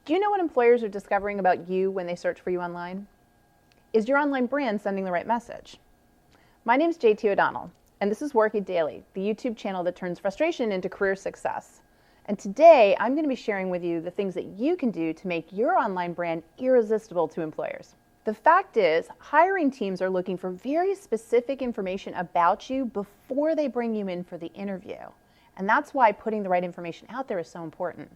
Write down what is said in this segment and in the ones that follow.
Do you know what employers are discovering about you when they search for you online? Is your online brand sending the right message? My name is JT O'Donnell, and this is Work It Daily, the YouTube channel that turns frustration into career success. And today, I'm going to be sharing with you the things that you can do to make your online brand irresistible to employers. The fact is, hiring teams are looking for very specific information about you before they bring you in for the interview. And that's why putting the right information out there is so important.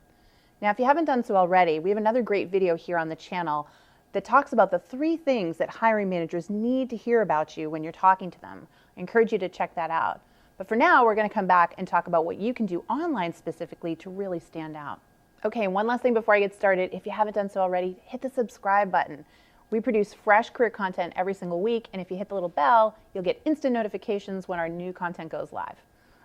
Now, if you haven't done so already, we have another great video here on the channel that talks about the 3 things that hiring managers need to hear about you when you're talking to them. I encourage you to check that out. But for now, we're going to come back and talk about what you can do online specifically to really stand out. Okay, one last thing before I get started. If you haven't done so already, hit the subscribe button. We produce fresh career content every single week, and if you hit the little bell, you'll get instant notifications when our new content goes live.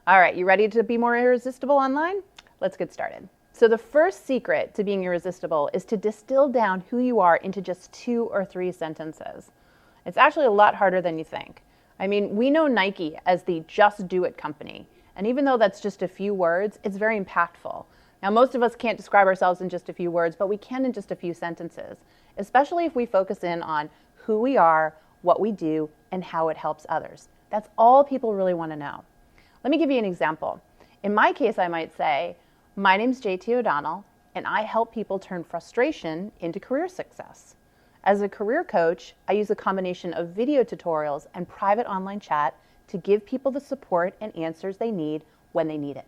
All right, you ready to be more irresistible online? Let's get started. So the first secret to being irresistible is to distill down who you are into just 2 or 3 sentences. It's actually a lot harder than you think. I mean, we know Nike as the just do it company. And even though that's just a few words, it's very impactful. Now, most of us can't describe ourselves in just a few words, but we can in just a few sentences, especially if we focus in on who we are, what we do, and how it helps others. That's all people really want to know. Let me give you an example. In my case, I might say, my name's JT O'Donnell, and I help people turn frustration into career success. As a career coach, I use a combination of video tutorials and private online chat to give people the support and answers they need when they need it.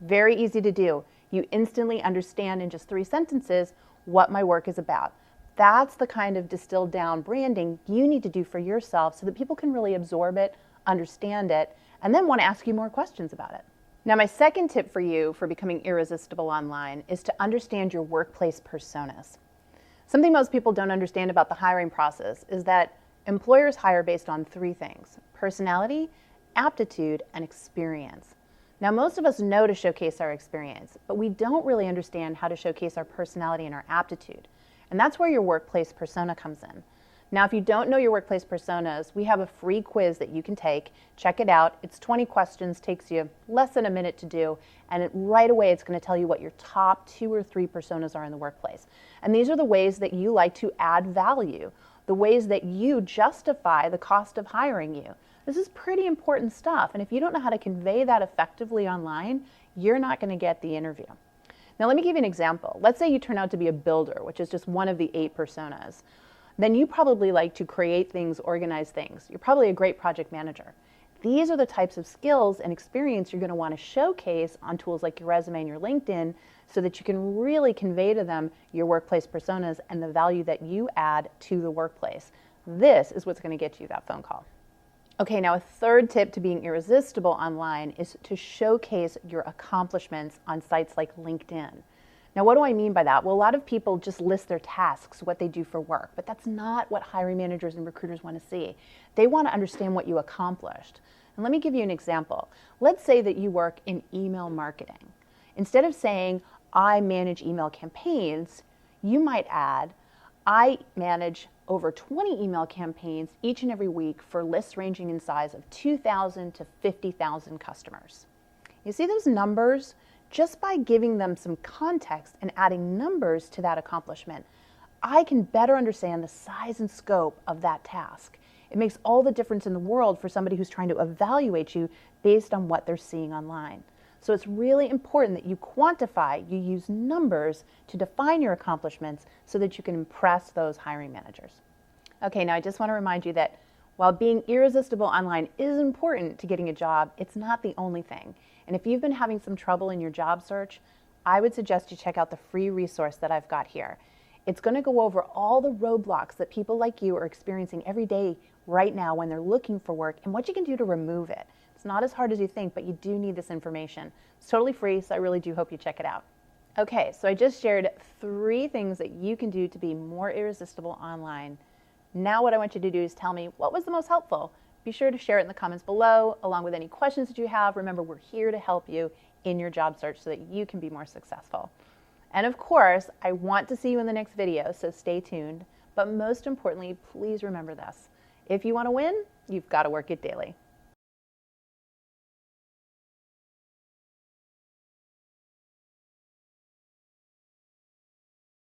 Very easy to do. You instantly understand in just 3 sentences what my work is about. That's the kind of distilled down branding you need to do for yourself so that people can really absorb it, understand it, and then want to ask you more questions about it. Now, my second tip for you for becoming irresistible online is to understand your workplace personas. Something most people don't understand about the hiring process is that employers hire based on 3 things: personality, aptitude, and experience. Now, most of us know to showcase our experience, but we don't really understand how to showcase our personality and our aptitude. And that's where your workplace persona comes in. Now, if you don't know your workplace personas, we have a free quiz that you can take. Check it out. It's 20 questions, takes you less than a minute to do, and right away it's going to tell you what your top 2 or 3 personas are in the workplace. And these are the ways that you like to add value, the ways that you justify the cost of hiring you. This is pretty important stuff, and if you don't know how to convey that effectively online, you're not going to get the interview. Now, let me give you an example. Let's say you turn out to be a builder, which is just one of the 8 personas. Then you probably like to create things, organize things. You're probably a great project manager. These are the types of skills and experience you're going to want to showcase on tools like your resume and your LinkedIn so that you can really convey to them your workplace personas and the value that you add to the workplace. This is what's going to get you that phone call. Okay, now a third tip to being irresistible online is to showcase your accomplishments on sites like LinkedIn. Now, what do I mean by that? Well, a lot of people just list their tasks, what they do for work, but that's not what hiring managers and recruiters want to see. They want to understand what you accomplished. And let me give you an example. Let's say that you work in email marketing. Instead of saying, I manage email campaigns, you might add, I manage over 20 email campaigns each and every week for lists ranging in size of 2,000 to 50,000 customers. You see those numbers? Just by giving them some context and adding numbers to that accomplishment, I can better understand the size and scope of that task. It makes all the difference in the world for somebody who's trying to evaluate you based on what they're seeing online. So it's really important that you quantify, you use numbers to define your accomplishments so that you can impress those hiring managers. Okay, now I just want to remind you that while being irresistible online is important to getting a job, it's not the only thing. And if you've been having some trouble in your job search, I would suggest you check out the free resource that I've got here. It's going to go over all the roadblocks that people like you are experiencing every day right now when they're looking for work and what you can do to remove it. It's not as hard as you think, but you do need this information. It's totally free, so I really do hope you check it out. Okay, so I just shared 3 things that you can do to be more irresistible online. Now what I want you to do is tell me what was the most helpful. Be sure to share it in the comments below, along with any questions that you have. Remember, we're here to help you in your job search so that you can be more successful. And of course, I want to see you in the next video, so stay tuned. But most importantly, please remember this. If you want to win, you've got to work it daily.